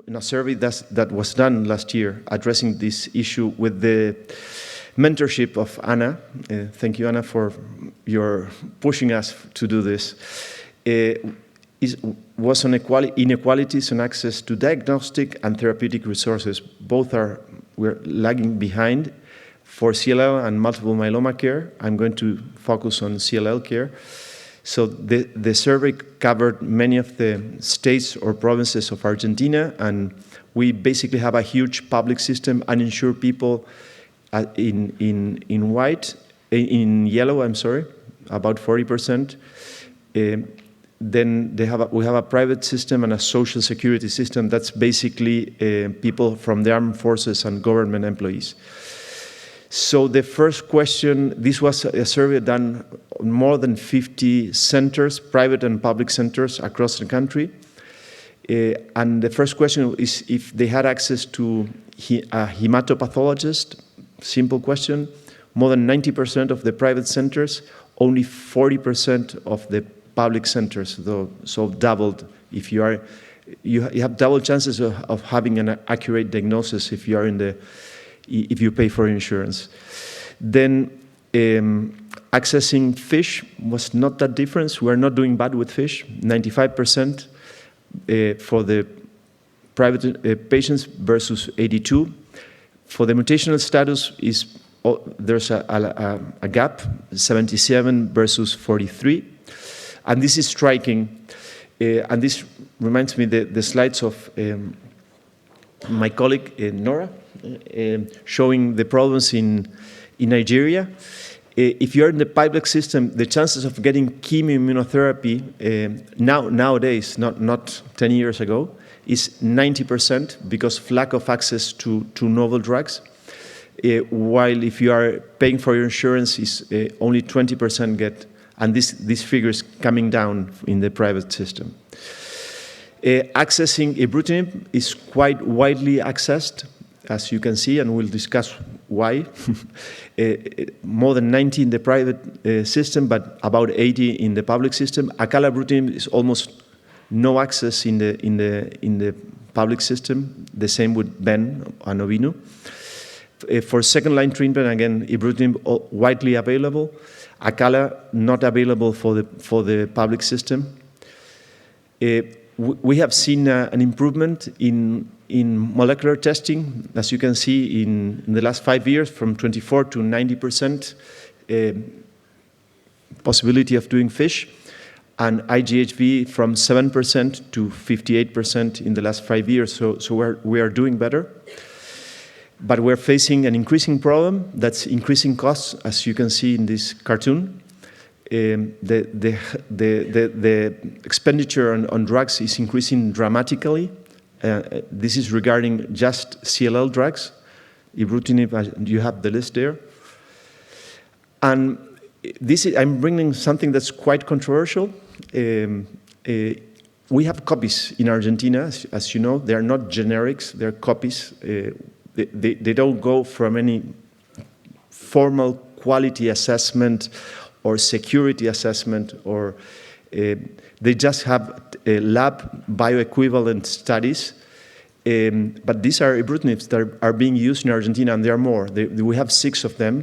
in a survey that was done last year addressing this issue with the mentorship of Anna. Thank you, Anna, for your pushing us to do this. Was on inequalities on access to diagnostic and therapeutic resources. We're lagging behind for CLL and multiple myeloma care. I'm going to focus on CLL care. So the survey covered many of the states or provinces of Argentina, and we basically have a huge public system, uninsured people in yellow, about 40%. Then we have a private system and a social security system that's basically people from the armed forces and government employees. So the first question, this was a survey done on more than 50 centers, private and public centers across the country. And the first question is if they had access to a hematopathologist. Simple question. More than 90% of the private centers, only 40% of the public centers, so doubled. If you have double chances of having an accurate diagnosis if you pay for insurance. Then accessing fish was not that different. We're not doing bad with fish. 95% for the private patients versus 82. For the mutational status there's a gap, 77 versus 43. And this is striking. And this reminds me the slides of my colleague Nora, showing the problems in Nigeria. If you're in the public system, the chances of getting chemoimmunotherapy nowadays, not 10 years ago, is 90% because of lack of access to novel drugs. While if you are paying for your insurance, is only 20% get, and this figure is coming down in the private system. Accessing ibrutinib is quite widely accessed, as you can see, and we'll discuss why. More than 90 in the private system, but about 80 in the public system. Acalabrutinib is almost no access in the public system. The same with Ben and Ovino. For second-line treatment, again, ibrutinib widely available. Acala not available for the public system. We have seen an improvement in molecular testing, as you can see in the last 5 years, from 24 to 90% possibility of doing FISH, and IGHV from 7% to 58% in the last 5 years. So we are doing better. But we're facing an increasing problem that's increasing costs, as you can see in this cartoon. The expenditure on drugs is increasing dramatically. This is regarding just CLL drugs. Ibrutinib, you have the list there. And I'm bringing something that's quite controversial. We have copies in Argentina, as you know. They're not generics, they're copies. They don't go from any formal quality assessment or security assessment, or they just have lab bioequivalent studies. But these are ibrutinibs that are being used in Argentina, and there are more. We have 6 of them.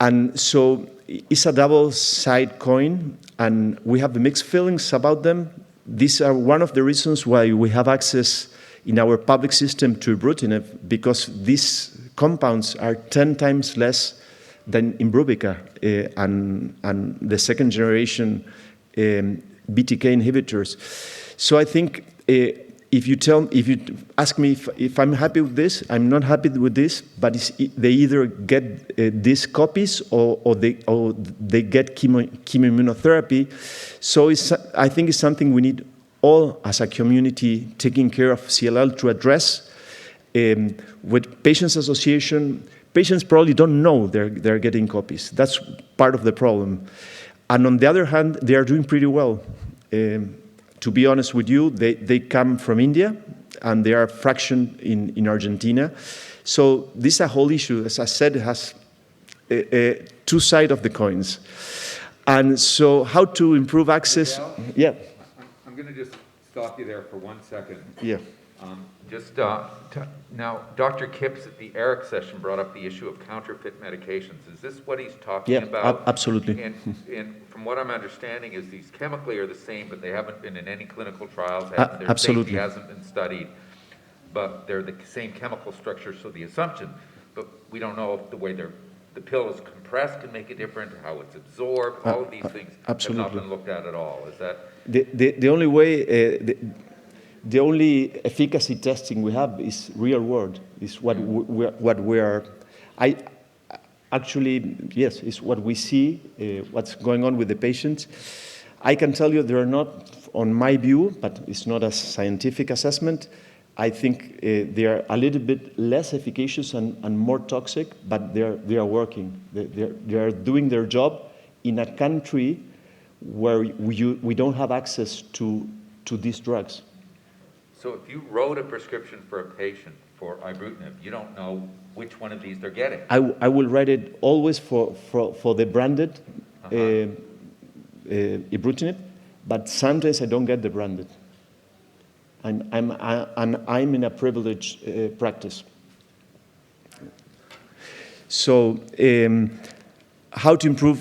And so it's a double-sided coin, and we have mixed feelings about them. These are one of the reasons why we have access in our public system to ibrutinib, because these compounds are 10 times less than Imbruvica and the second generation BTK inhibitors. So I think if you ask me if I'm happy with this, I'm not happy with this, but they either get these copies or they get chemoimmunotherapy. So I think it's something we need all as a community taking care of CLL to address. With Patients Association, patients probably don't know they're getting copies. That's part of the problem. And on the other hand, they are doing pretty well. To be honest with you, they come from India, and they are a fraction in Argentina. So this is a whole issue. As I said, it has 2 sides of the coins. And so how to improve access? Miguel? Yeah. I'm going to just stop you there for 1 second. Yeah. Now, Dr. Kipps at the ERIC session brought up the issue of counterfeit medications. Is this what he's talking about? Absolutely. And from what I'm understanding is these chemically are the same, but they haven't been in any clinical trials. Their Absolutely. safety hasn't been studied, but they're the same chemical structure, so the assumption, but we don't know if the way the pill is compressed can make a difference, how it's absorbed, all of these things have not been looked at all. Is that? The only way, the only efficacy testing we have is real world, is what we are, actually, yes, is what we see, what's going on with the patients. I can tell you they are not, on my view, but it's not a scientific assessment, I think they are a little bit less efficacious and more toxic, but they are working. They are doing their job in a country where we don't have access to these drugs. So if you wrote a prescription for a patient for ibrutinib, you don't know which one of these they're getting? I will write it always for the branded ibrutinib, but sometimes I don't get the branded. And I'm in a privileged practice. So how to improve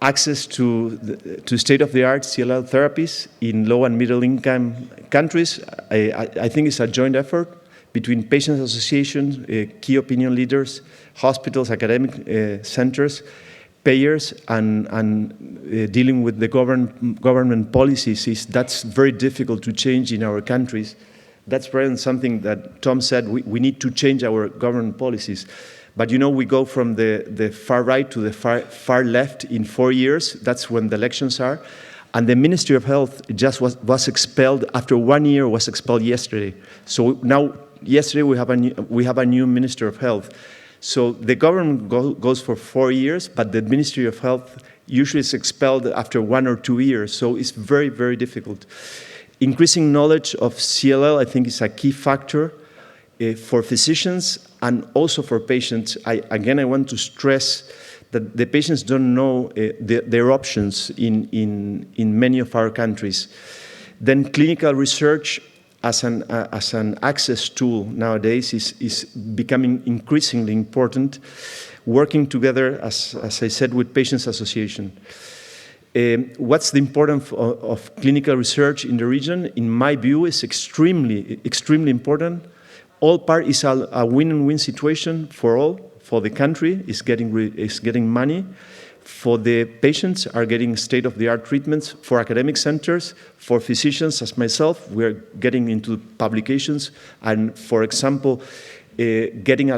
access to state-of-the-art CLL therapies in low and middle-income countries? I think it's a joint effort between patients' associations, key opinion leaders, hospitals, academic centers, payers, and dealing with the government policies. That's very difficult to change in our countries. That's probably something that Tom said, we need to change our government policies. But you know, we go from the far right to the far left in 4 years. That's when the elections are. And the Ministry of Health just was expelled after 1 year, was expelled yesterday. So now, yesterday we have a new Minister of Health. So the government goes for 4 years, but the Ministry of Health usually is expelled after 1 or 2 years. So it's very, very difficult. Increasing knowledge of CLL, I think, is a key factor for physicians and also for patients. I want to stress that the patients don't know their options in many of our countries. Then clinical research as an access tool nowadays is becoming increasingly important, working together, as I said, with Patients Association. What's the importance of clinical research in the region? In my view, is extremely important. All part is a win-win situation for all. For the country, is getting money. For the patients, are getting state-of-the-art treatments. For academic centers, for physicians, as myself, we're getting into publications. And for example, gaining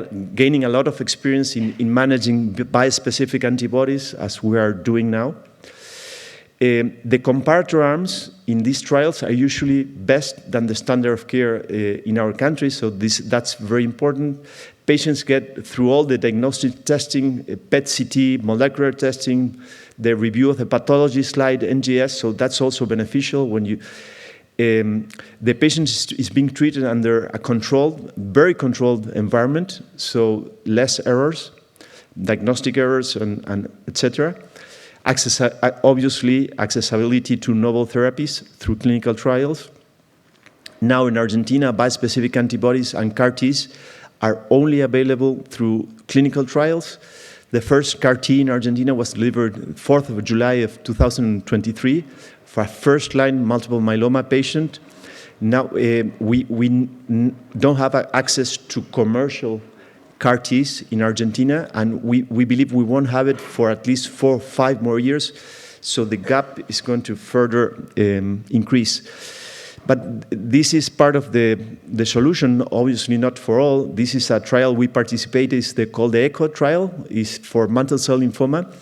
a lot of experience in managing bispecific antibodies, as we are doing now. The comparator arms in these trials are usually best than the standard of care in our country, so that's very important. Patients get through all the diagnostic testing, PET-CT, molecular testing, the review of the pathology slide, NGS, so that's also beneficial when the patient is being treated under a very controlled environment, so less errors, diagnostic errors, and etc. Obviously, accessibility to novel therapies through clinical trials. Now in Argentina, bispecific antibodies and CAR-Ts are only available through clinical trials. The first CAR-T in Argentina was delivered 4th of July of 2023 for a first-line multiple myeloma patient. Now we don't have access to commercial CAR-Ts in Argentina, and we believe we won't have it for at least 4 or 5 more years, so the gap is going to further increase. But this is part of the solution, obviously not for all. This is a trial we participate in, called the ECHO trial, is for mantle cell lymphoma.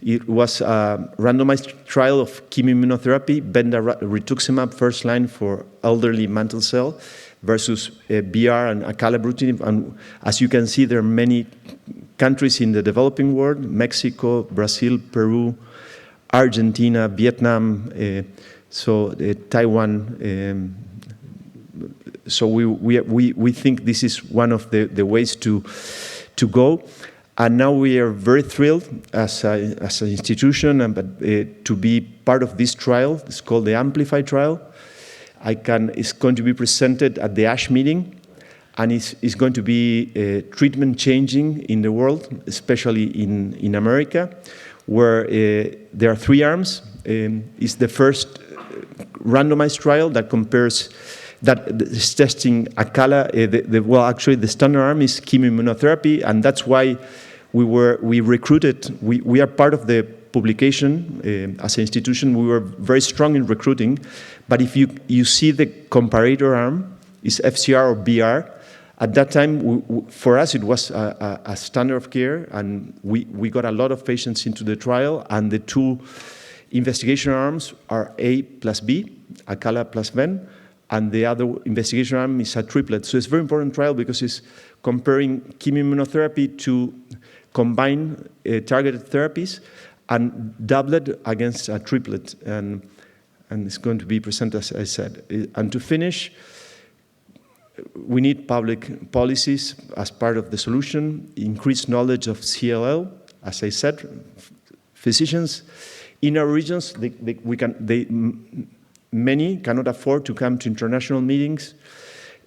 It was a randomized trial of chemoimmunotherapy, benda-rituximab, first line for elderly mantle cell, versus BR and acalabrutinib. And as you can see, there are many countries in the developing world: Mexico, Brazil, Peru, Argentina, Vietnam, Taiwan. So we think this is one of the ways to go. And now we are very thrilled as an institution to be part of this trial. It's called the Amplify trial. It's going to be presented at the ASH meeting, and it's going to be treatment changing in the world, especially in America, where there are 3 arms. It's the first randomized trial that compares, that is testing ACALA. Well, actually, the standard arm is chemoimmunotherapy, and that's why we recruited. We are part of the publication as an institution. We were very strong in recruiting, but if you see the comparator arm is FCR or BR. At that time, for us, it was a standard of care, and we got a lot of patients into the trial, and the 2 investigation arms are A plus B, ACALA plus VEN, and the other investigation arm is a triplet. So it's a very important trial because it's comparing chemoimmunotherapy to combined targeted therapies and doublet against a triplet. And it's going to be presented, as I said. And to finish, we need public policies as part of the solution, increased knowledge of CLL, as I said, physicians. In our regions, many cannot afford to come to international meetings.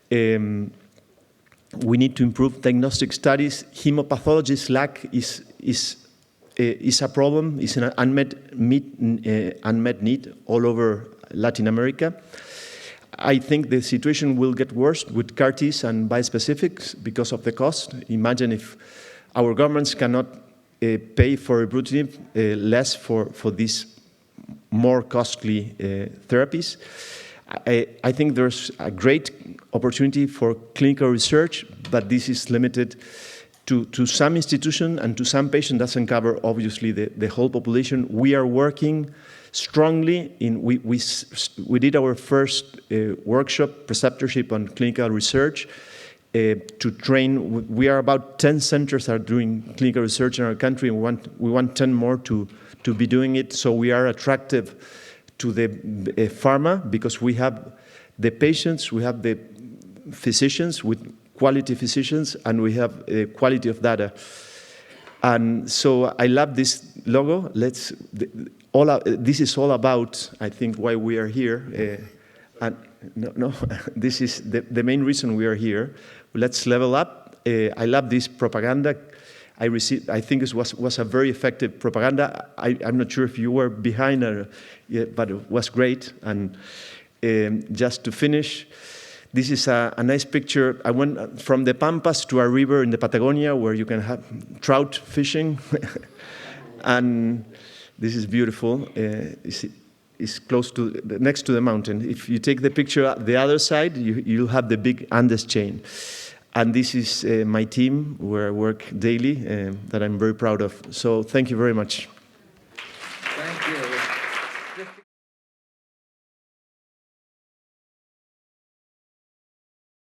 We need to improve diagnostic studies. Hemopathologists lack is a problem. It's an unmet need all over Latin America. I think the situation will get worse with CAR-Ts and bispecifics because of the cost. Imagine if our governments cannot pay for ibrutinib less for these more costly therapies. I think there's a great opportunity for clinical research, but this is limited to some institution and to some patient. Doesn't cover, obviously, the whole population. We are working strongly we did our first workshop, preceptorship on clinical research, to train. We are about 10 centers that are doing clinical research in our country, and we want 10 more to be doing it. So we are attractive to the pharma because we have the patients, we have the physicians with quality physicians, and we have quality of data. And so I love this logo. This is all about, I think, why we are here. This is the main reason we are here. Let's level up. I love this propaganda. I think it was a very effective propaganda. I'm not sure if you were behind, but it was great. And just to finish, this is a nice picture. I went from the Pampas to a river in the Patagonia where you can have trout fishing. And this is beautiful. It's close to, next to the mountain. If you take the picture the other side, you'll have the big Andes chain. And this is my team where I work daily that I'm very proud of. So thank you very much.